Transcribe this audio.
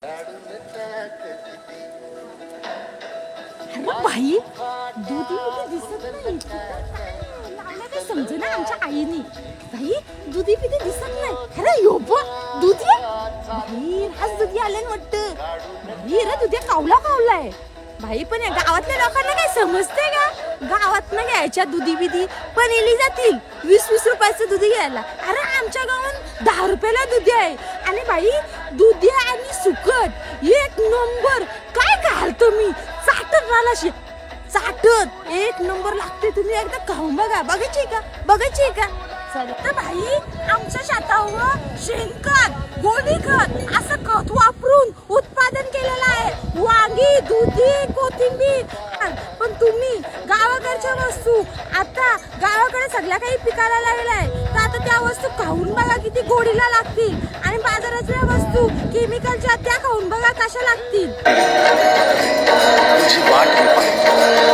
बाई दुधी बिधी दिसत नाही लावलं काही समजेना आमच्या आईनी. बाई दुधी बिधी दिसत नाही. अरे यो दुधी बाई आज दुधी आल्यान वाटतं. बाई रे दुधी कावलाय भाई. पण या गावातल्या लोकांना काय समजते का? गावातनं घ्यायच्या दुधी बिधी पण इली जातील 20-20 रुपयाचं दुधी घ्यायला. अरे आमच्या गावात 10 रुपयाला दुधी आहे. आणि बाई दुधी आणि सुकट एक नंबर. काय घालतो मी चाटत मला चाटत एक नंबर लागते. तुम्ही एकदा खाऊन बघा. बघायची का? चल तर भाई आमच्या शेतावर शेणखत गोडी खत असं खत वापरून उत्पादन केलेलं आहे. वांगी दुधी कोथिंबीर. पण तुम्ही गावाकडच्या वस्तू आता गावाकडे सगळ्या काही पिकायला लागलाय तर आता त्या वस्तू खाऊन बघा किती गोडीला लागतील. आणि बाजारातल्या वस्तू केमिकलच्या त्या खाऊन बघा कशा लागतील.